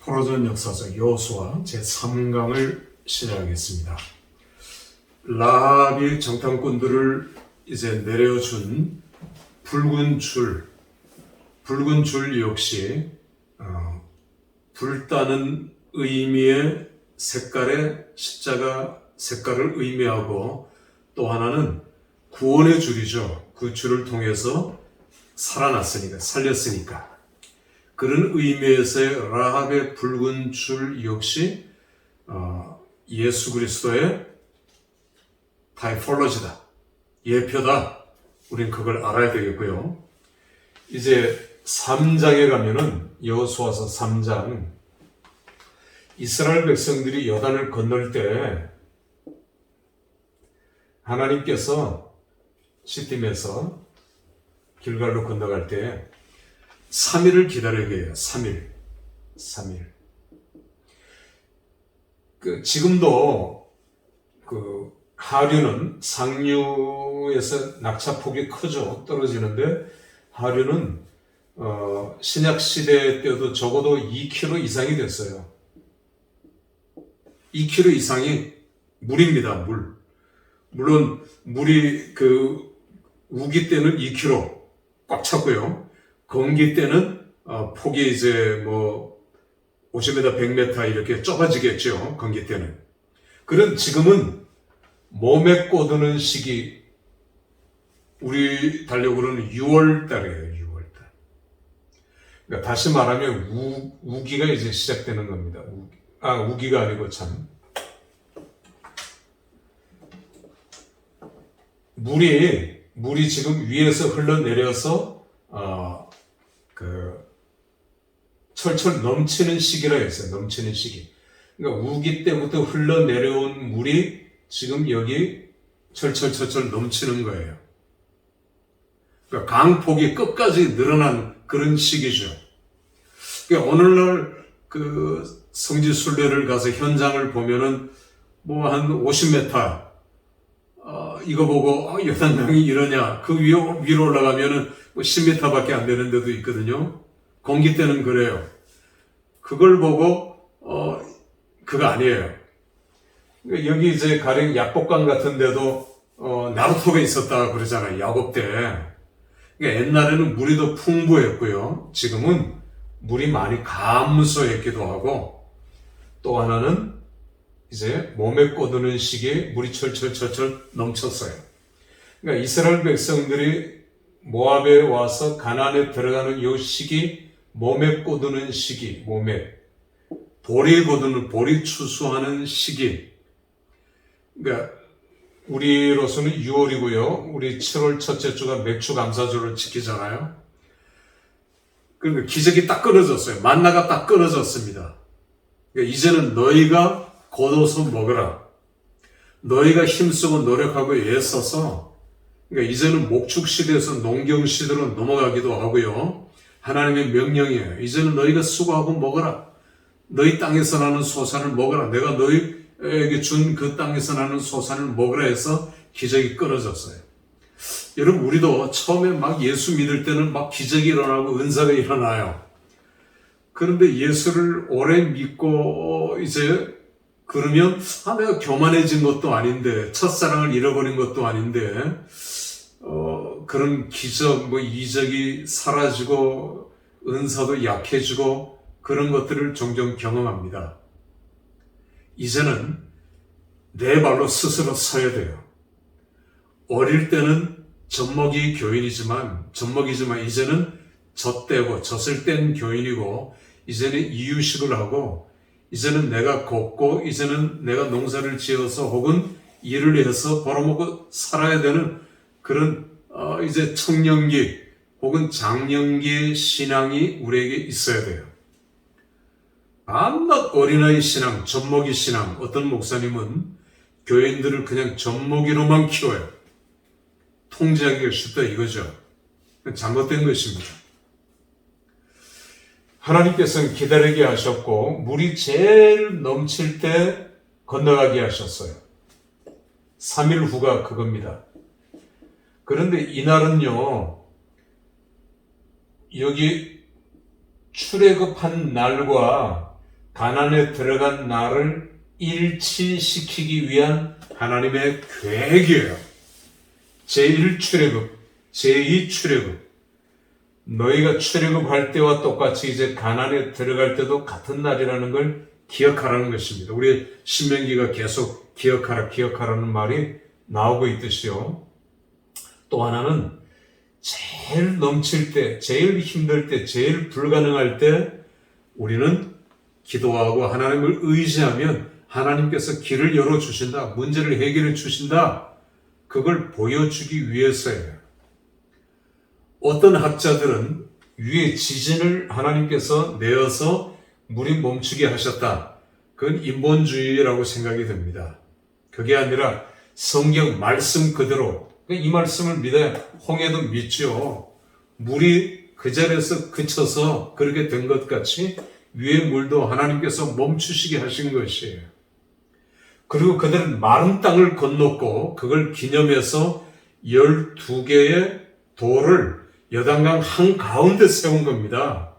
포로전 역사적 여호수아 제3강을 시작하겠습니다. 라합이 정탐꾼들을 이제 내려준 붉은 줄 역시 불타는 의미의 색깔의 십자가 색깔을 의미하고, 또 하나는 구원의 줄이죠. 그 줄을 통해서 살렸으니까. 그런 의미에서의 라합의 붉은 줄 역시 예수 그리스도의 타이폴로지다, 예표다. 우린 그걸 알아야 되겠고요. 이제 3장에 가면은, 여호수아서 3장, 이스라엘 백성들이 요단을 건널 때 하나님께서 시팀에서 길갈로 건너갈 때 3일을 기다리게 해요. 3일. 지금도 하류는 상류에서 낙차폭이 크죠. 떨어지는데, 하류는 신약 시대 때도 적어도 2km 이상이 됐어요. 2km 이상이 물입니다. 물론 물이 우기 때는 2km 꽉 찼고요. 건기 때는 폭이 이제 50m, 100m 이렇게 좁아지겠죠. 건기 때는. 지금은 몸에 꽂는 시기, 우리 달력으로는 6월달이에요. 6월달. 그러니까 다시 말하면 우기가 이제 시작되는 겁니다. 우기가 아니고 물이 지금 위에서 흘러내려서 철철 넘치는 시기라 했어요. 넘치는 시기. 그러니까 우기 때부터 흘러내려온 물이 지금 여기 철철 넘치는 거예요. 그러니까 강폭이 끝까지 늘어난 그런 시기죠. 그러니까 오늘날 성지 순례를 가서 현장을 보면은 한 50m 이거 보고 요단강이 이러냐, 그 위로 올라가면은 10m밖에 안 되는 데도 있거든요. 건기 때는 그래요. 그걸 보고 그거 아니에요. 여기 이제 가령 약복강 같은 데도 나루토가 있었다 그러잖아요. 야곱 때. 그러니까 옛날에는 물이 더 풍부했고요. 지금은 물이 많이 감소했기도 하고, 또 하나는 이제 몸에 꽂는 시기에 물이 철철 넘쳤어요. 그러니까 이스라엘 백성들이 모압에 와서 가나안에 들어가는 이 시기, 몸에 꽂는 시기, 볼이 추수하는 시기. 그러니까 우리로서는 6월이고요. 우리 7월 첫째 주가 맥주 감사주를 지키잖아요. 그러니까 기적이 딱 끊어졌어요. 만나가 딱 끊어졌습니다. 그러니까 이제는 너희가 걷어서 먹으라. 너희가 힘쓰고 노력하고 애써서, 그러니까 이제는 목축시대에서 농경시대로 넘어가기도 하고요. 하나님의 명령이에요. 이제는 너희가 수고하고 먹어라. 너희 땅에서 나는 소산을 먹어라. 내가 너희에게 준 그 땅에서 나는 소산을 먹으라 해서 기적이 끊어졌어요. 여러분, 우리도 처음에 막 예수 믿을 때는 막 기적이 일어나고 은사가 일어나요. 그런데 예수를 오래 믿고 이제 그러면 내가 교만해진 것도 아닌데, 첫사랑을 잃어버린 것도 아닌데, 그런 기적, 이적이 사라지고 은사도 약해지고 그런 것들을 종종 경험합니다. 이제는 내 발로 스스로 서야 돼요. 어릴 때는 젖먹이지만 이제는 젖을 뗀 교인이고, 이제는 이유식을 하고, 이제는 내가 걷고, 이제는 내가 농사를 지어서 혹은 일을 해서 벌어먹고 살아야 되는 그런 이제 청년기 혹은 장년기의 신앙이 우리에게 있어야 돼요. 밤낮 어린아이 신앙, 젖먹이 신앙. 어떤 목사님은 교인들을 그냥 젖먹이로만 키워요. 통제하기가 쉽다 이거죠. 잘못된 것입니다. 하나님께서는 기다리게 하셨고, 물이 제일 넘칠 때 건너가게 하셨어요. 3일 후가 그겁니다. 그런데 이날은요, 여기 출애굽한 날과 가나안에 들어간 나를 일치시키기 위한 하나님의 계획이에요. 제1출애굽, 제2출애굽. 너희가 출애굽할 때와 똑같이 이제 가나안에 들어갈 때도 같은 날이라는 걸 기억하라는 것입니다. 우리 신명기가 계속 기억하라, 기억하라는 말이 나오고 있듯이요. 또 하나는 제일 넘칠 때, 제일 힘들 때, 제일 불가능할 때 우리는 기도하고 하나님을 의지하면 하나님께서 길을 열어주신다. 문제를 해결해 주신다. 그걸 보여주기 위해서예요. 어떤 학자들은 위에 지진을 하나님께서 내어서 물이 멈추게 하셨다. 그건 인본주의라고 생각이 듭니다. 그게 아니라 성경 말씀 그대로, 이 말씀을 믿어야 홍해도 믿죠. 물이 그 자리에서 그쳐서 그렇게 된 것 같이 위의 물도 하나님께서 멈추시게 하신 것이에요. 그리고 그들은 마른 땅을 건넜고 그걸 기념해서 12개의 돌을 요단강 한가운데 세운 겁니다.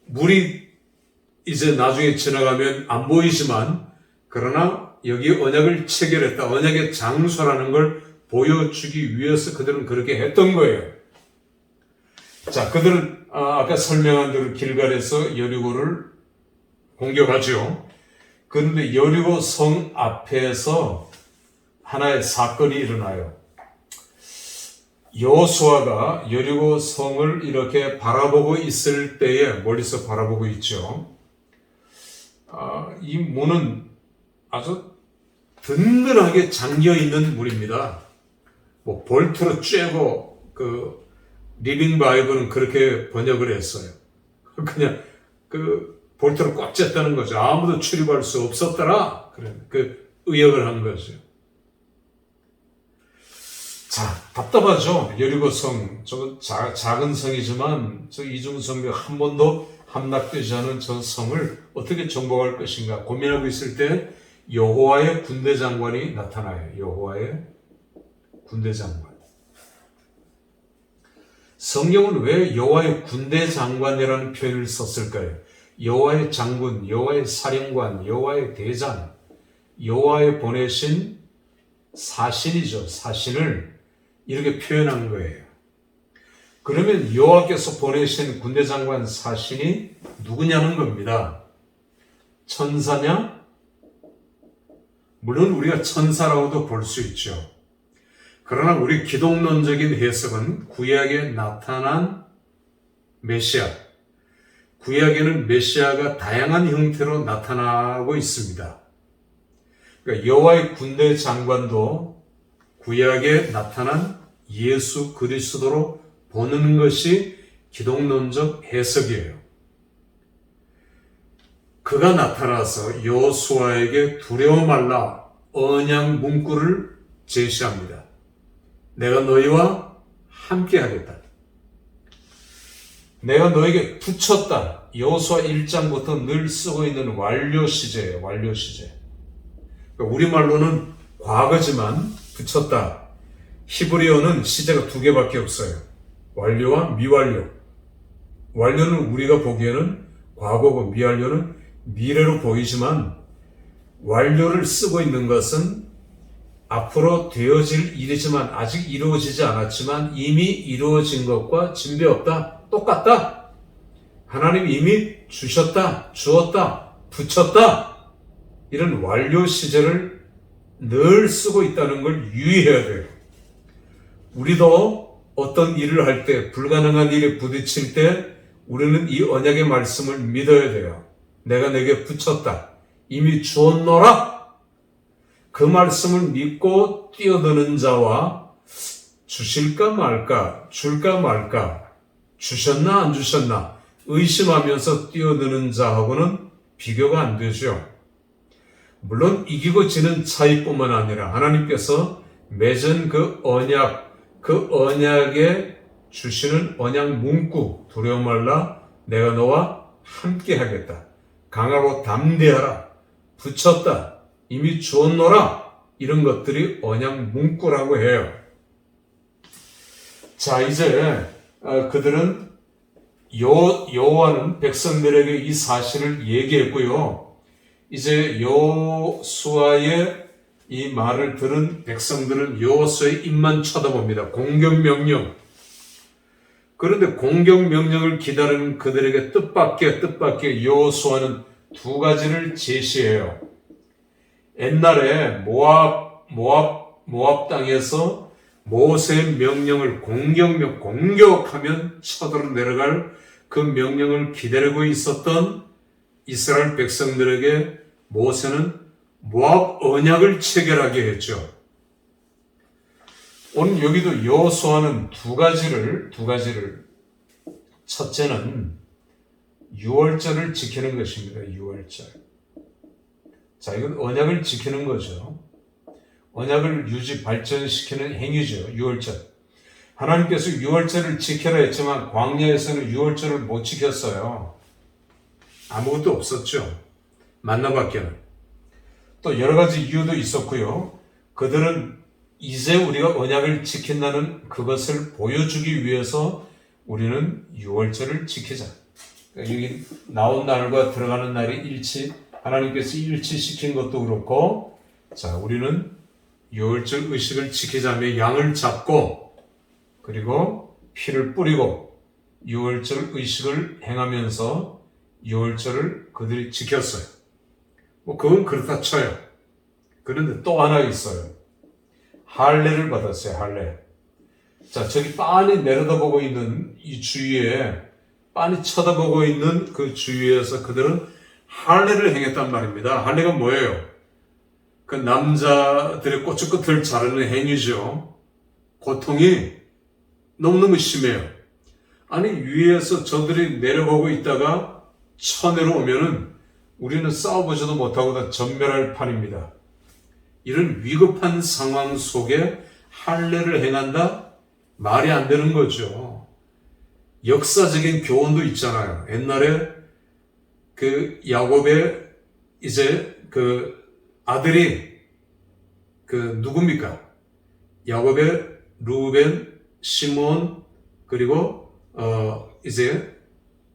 물이 이제 나중에 지나가면 안 보이지만 그러나 여기 언약을 체결했다. 언약의 장소라는 걸 보여주기 위해서 그들은 그렇게 했던 거예요. 자, 그들은 아까 설명한 대로 길갈에서 여리고를 공격하죠. 그런데 여리고 성 앞에서 하나의 사건이 일어나요. 여호수아가 여리고 성을 이렇게 바라보고 있을 때에 멀리서 바라보고 있죠. 이 문은 아주 든든하게 잠겨 있는 문입니다. 뭐 볼트로 쬐고 그 리빙 바이블은 그렇게 번역을 했어요. 그냥 그 볼트로 꽉 쬐다는 거죠. 아무도 출입할 수 없었더라. 그 의역을 한 거죠. 자, 답답하죠. 여리고성, 저 작은 성이지만 저 이중성벽 한 번도 함락되지 않은 저 성을 어떻게 정복할 것인가 고민하고 있을 때 여호와의 군대 장관이 나타나요. 여호와의 군대 장관. 성경은 왜 여호와의 군대 장관이라는 표현을 썼을까요? 여호와의 장군, 여호와의 사령관, 여호와의 대장, 여호와의 보내신 사신이죠. 사신을 이렇게 표현한 거예요. 그러면 여호와께서 보내신 군대 장관 사신이 누구냐는 겁니다. 천사냐? 물론 우리가 천사라고도 볼 수 있죠. 그러나 우리 기독론적인 해석은 구약에 나타난 메시아, 구약에는 메시아가 다양한 형태로 나타나고 있습니다. 그러니까 여호와의 군대 장관도 구약에 나타난 예수 그리스도로 보는 것이 기독론적 해석이에요. 그가 나타나서 여호수아에게 두려워 말라 언약 문구를 제시합니다. 내가 너희와 함께 하겠다. 내가 너에게 붙였다. 여호수아 1장부터 늘 쓰고 있는 완료 시제예요. 완료 시제. 우리말로는 과거지만 붙였다. 히브리어는 시제가 2개밖에 없어요. 완료와 미완료. 완료는 우리가 보기에는 과거고 미완료는 미래로 보이지만 완료를 쓰고 있는 것은 앞으로 되어질 일이지만 아직 이루어지지 않았지만 이미 이루어진 것과 진배 없다. 똑같다. 하나님이 이미 주셨다. 주었다. 붙였다. 이런 완료 시제를 늘 쓰고 있다는 걸 유의해야 돼요. 우리도 어떤 일을 할 때, 불가능한 일에 부딪힐 때 우리는 이 언약의 말씀을 믿어야 돼요. 내가 내게 붙였다. 이미 주었노라. 그 말씀을 믿고 뛰어드는 자와 주실까 말까, 줄까 말까, 주셨나 안 주셨나 의심하면서 뛰어드는 자하고는 비교가 안 되죠. 물론 이기고 지는 차이뿐만 아니라 하나님께서 맺은 그 언약, 그 언약에 주시는 언약 문구, 두려워 말라, 내가 너와 함께 하겠다. 강하고 담대하라, 붙였다, 이미 주었노라, 이런 것들이 언약 문구라고 해요. 자, 이제 그들은 여호와는 백성들에게 이 사실을 얘기했고요. 이제 여호수아의 이 말을 들은 백성들은 여호수아의 입만 쳐다봅니다. 공격명령. 그런데 공격명령을 기다리는 그들에게 뜻밖의 여호수아는 두 가지를 제시해요. 옛날에 모압 땅에서 모세의 명령을 공격하면 쳐들어 내려갈 그 명령을 기다리고 있었던 이스라엘 백성들에게 모세는 모압 언약을 체결하게 했죠. 오늘 여기도 여호수아는 두 가지를 첫째는 유월절을 지키는 것입니다. 유월절. 자, 이건 언약을 지키는 거죠. 언약을 유지 발전시키는 행위죠. 유월절. 하나님께서 유월절을 지켜라 했지만 광야에서는 유월절을 못 지켰어요. 아무것도 없었죠. 만나밖에는. 또 여러 가지 이유도 있었고요. 그들은 이제 우리가 언약을 지킨다는 그것을 보여주기 위해서 우리는 유월절을 지키자. 그러니까 여기 나온 날과 들어가는 날이 하나님께서 일치시킨 것도 그렇고, 자, 우리는 유월절 의식을 지키자며 양을 잡고, 그리고 피를 뿌리고, 유월절 의식을 행하면서 유월절을 그들이 지켰어요. 그건 그렇다 쳐요. 그런데 또 하나 있어요. 할례를 받았어요. 할례. 자, 저기 빤히 내려다보고 있는 이 주위에, 빤히 쳐다보고 있는 그 주위에서 그들은 할례를 행했단 말입니다. 할례가 뭐예요? 그 남자들의 꼬치끝을 자르는 행위죠. 고통이 너무너무 심해요. 아니, 위에서 저들이 내려보고 있다가 쳐내려오면은 우리는 싸워보지도 못하고 다 전멸할 판입니다. 이런 위급한 상황 속에 할례를 행한다? 말이 안 되는 거죠. 역사적인 교훈도 있잖아요. 옛날에 그 야곱의 이제 그 아들이 누굽니까? 야곱의 루벤, 시몬, 그리고 이제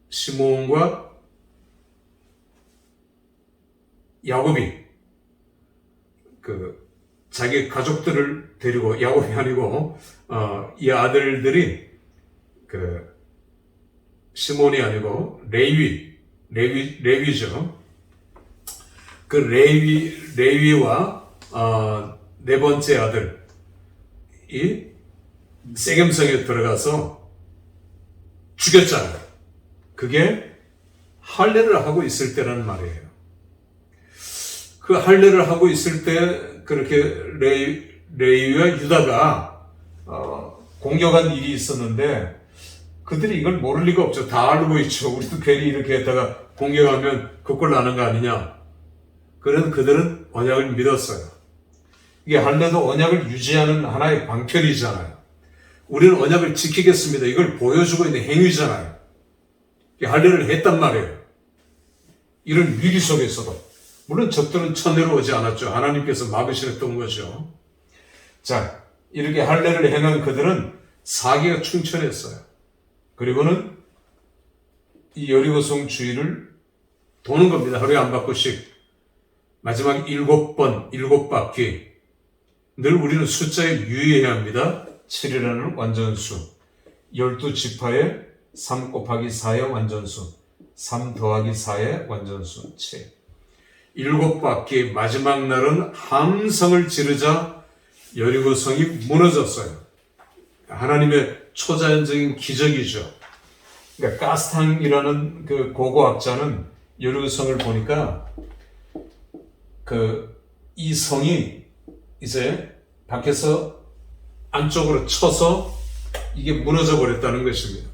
시몬과 야곱이 자기 가족들을 데리고, 야곱이 아니고 이 아들들이 시몬이 아니고 레위죠. 그 레위와 네 번째 아들이 세겜성에 들어가서 죽였잖아요. 그게 할례를 하고 있을 때라는 말이에요. 그 할례를 하고 있을 때 그렇게 레위와 유다가 공격한 일이 있었는데 그들이 이걸 모를 리가 없죠. 다 알고 있죠. 우리도 괜히 이렇게 했다가 공격하면 그꼴 나는 거 아니냐. 그래서 그들은 언약을 믿었어요. 이게 할례도 언약을 유지하는 하나의 방편이잖아요. 우리는 언약을 지키겠습니다. 이걸 보여주고 있는 행위잖아요. 할례를 했단 말이에요. 이런 위기 속에서도. 물론 적들은 쳐내려오지 않았죠. 하나님께서 막으셨던 거죠. 자, 이렇게 할례를 행한 그들은 사기가 충천했어요. 그리고는 이 여리고성 주위를 도는 겁니다. 하루에 한 바퀴씩. 마지막 7번, 7바퀴. 늘 우리는 숫자에 유의해야 합니다. 7이라는 완전수. 12지파의 3 곱하기 4의 완전수. 3 더하기 4의 완전수. 7. 7바퀴 마지막 날은 함성을 지르자 여리고성이 무너졌어요. 하나님의 초자연적인 기적이죠. 그러니까 가스탕이라는 그 고고학자는 여리고성을 보니까 이 성이 이제 밖에서 안쪽으로 쳐서 이게 무너져 버렸다는 것입니다.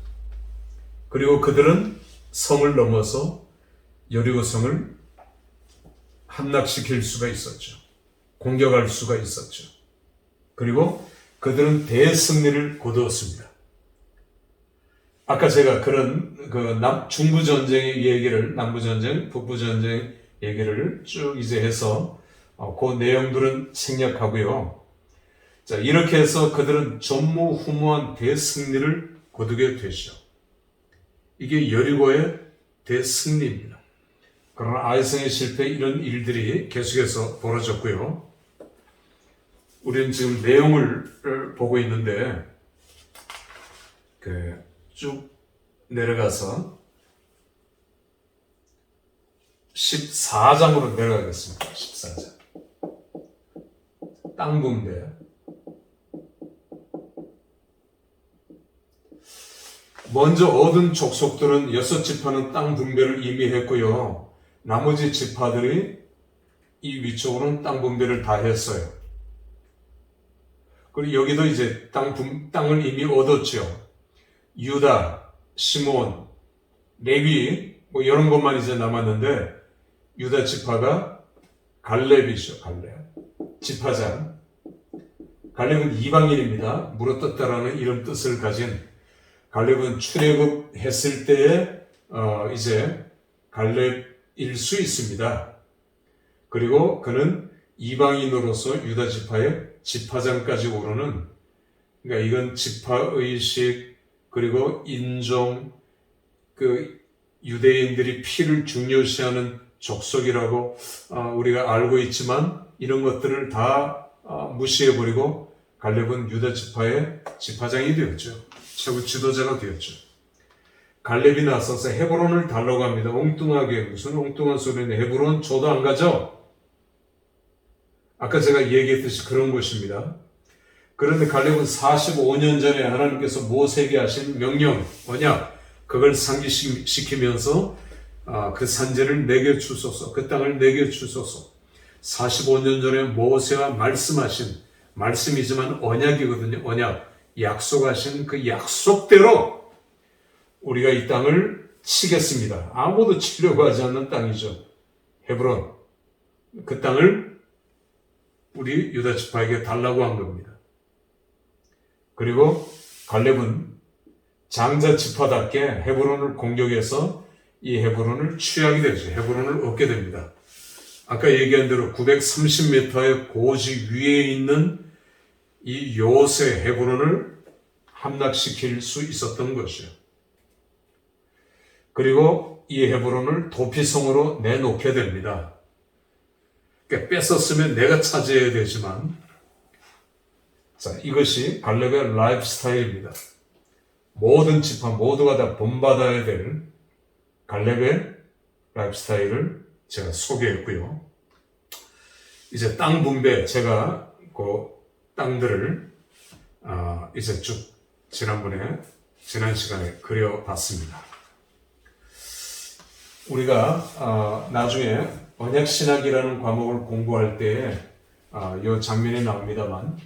그리고 그들은 성을 넘어서 여리고성을 함락시킬 수가 있었죠. 공격할 수가 있었죠. 그리고 그들은 대승리를 거두었습니다. 아까 제가 그런 중부전쟁의 얘기를, 남부전쟁, 북부전쟁 얘기를 쭉 이제 해서 그 내용들은 생략하고요. 자, 이렇게 해서 그들은 전무후무한 대승리를 거두게 되죠. 이게 여리고의 대승리입니다. 그러나 아이성의 실패 이런 일들이 계속해서 벌어졌고요. 우리는 지금 내용을 보고 있는데 쭉 내려가서 14장으로 내려가겠습니다. 14장. 땅 분배. 먼저 얻은 족속들은 6지파는 땅 분배를 이미 했고요. 나머지 지파들이 이 위쪽으로는 땅 분배를 다 했어요. 그리고 여기도 이제 땅을 이미 얻었죠. 유다, 시몬, 레위 뭐 이런 것만 이제 남았는데 유다 지파가 갈렙이죠. 갈렙. 지파장. 갈렙은 이방인입니다. 물어뜯다라는 이름 뜻을 가진 갈렙은 출애굽했을 때에 이제 갈렙일 수 있습니다. 그리고 그는 이방인으로서 유다 지파의 지파장까지 오르는, 그러니까 이건 지파의식 그리고 인종, 유대인들이 피를 중요시하는 족속이라고 우리가 알고 있지만 이런 것들을 다 무시해버리고 갈렙은 유다 지파의 지파장이 되었죠. 최고 지도자가 되었죠. 갈렙이 나서서 헤브론을 달라고 합니다. 엉뚱하게, 무슨 엉뚱한 소리인데 헤브론 저도 안 가죠? 아까 제가 얘기했듯이 그런 곳입니다. 그런데 갈렙은 45년 전에 하나님께서 모세에게 하신 명령, 언약, 그걸 상기시키면서 그 산지를 내게 주소서, 그 땅을 내게 주소서. 45년 전에 모세와 말씀하신, 말씀이지만 언약이거든요. 언약, 약속하신 그 약속대로 우리가 이 땅을 치겠습니다. 아무도 치려고 하지 않는 땅이죠. 헤브론. 그 땅을 우리 유다 지파에게 달라고 한 겁니다. 그리고 갈렙은 장자 지파답게 헤브론을 공격해서 이 헤브론을 취하게 되죠. 헤브론을 얻게 됩니다. 아까 얘기한 대로 930m의 고지 위에 있는 이 요새 헤브론을 함락시킬 수 있었던 것이요. 그리고 이 헤브론을 도피성으로 내놓게 됩니다. 그러니까 뺏었으면 내가 차지해야 되지만, 자, 이것이 갈렙의 라이프 스타일입니다. 모든 지파 모두가 다 본받아야 될 갈렙의 라이프 스타일을 제가 소개했고요. 이제 땅 분배, 제가 그 땅들을 이제 쭉 지난 시간에 그려봤습니다. 우리가 나중에 언약신학이라는 과목을 공부할 때에 이 장면이 나옵니다만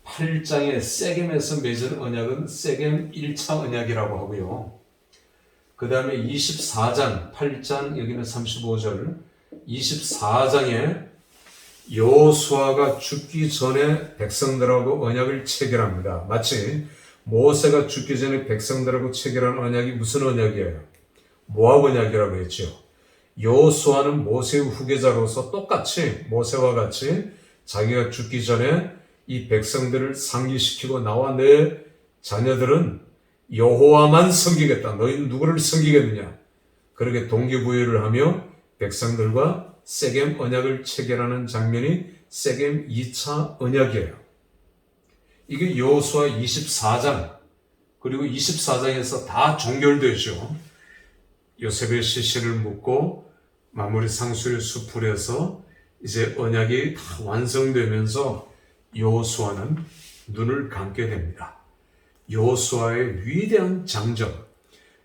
8장의 세겜에서 맺은 언약은 세겜 1차 언약이라고 하고요. 그 다음에 24장, 8장, 여기는 35절, 24장에 여호수아가 죽기 전에 백성들하고 언약을 체결합니다. 마치 모세가 죽기 전에 백성들하고 체결한 언약이 무슨 언약이에요? 모압 언약이라고 했죠. 여호수아는 모세의 후계자로서 똑같이 모세와 같이 자기가 죽기 전에 이 백성들을 상기시키고 나와 내 자녀들은 여호와만 섬기겠다. 너희는 누구를 섬기겠느냐? 그렇게 동기부여를 하며 백성들과 세겜 언약을 체결하는 장면이 세겜 2차 언약이에요. 이게 여호수아 24장 그리고 24장에서 다 종결되죠. 요셉의 시신을 묻고 마무리 상수리 수풀에서 이제 언약이 다 완성되면서 여호수아는 눈을 감게 됩니다. 여호수아의 위대한 장정,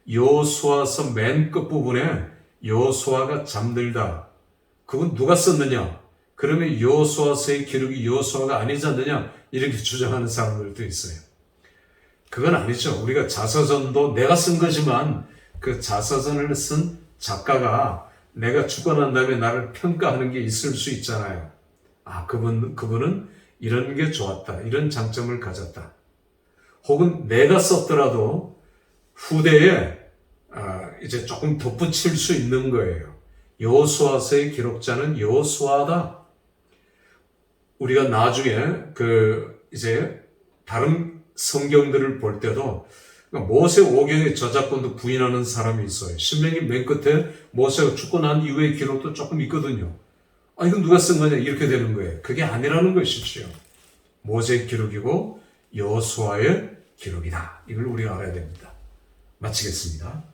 여호수아서 맨 끝부분에 여호수아가 잠들다. 그건 누가 썼느냐? 그러면 여호수아서의 기록이 여호수아가 아니지 않느냐? 이렇게 주장하는 사람들도 있어요. 그건 아니죠. 우리가 자서전도 내가 쓴 거지만 그 자서전을 쓴 작가가 내가 죽고 난 다음에 나를 평가하는 게 있을 수 있잖아요. 그분은 이런 게 좋았다. 이런 장점을 가졌다. 혹은 내가 썼더라도 후대에 이제 조금 덧붙일 수 있는 거예요. 여호수아서의 기록자는 여호수아다. 우리가 나중에 이제 다른 성경들을 볼 때도 그러니까 모세 오경의 저작권도 부인하는 사람이 있어요. 신명기 맨 끝에 모세가 죽고 난 이후의 기록도 조금 있거든요. 아, 이건 누가 쓴 거냐? 이렇게 되는 거예요. 그게 아니라는 것이죠. 모세의 기록이고 여호수아의 기록이다. 이걸 우리가 알아야 됩니다. 마치겠습니다.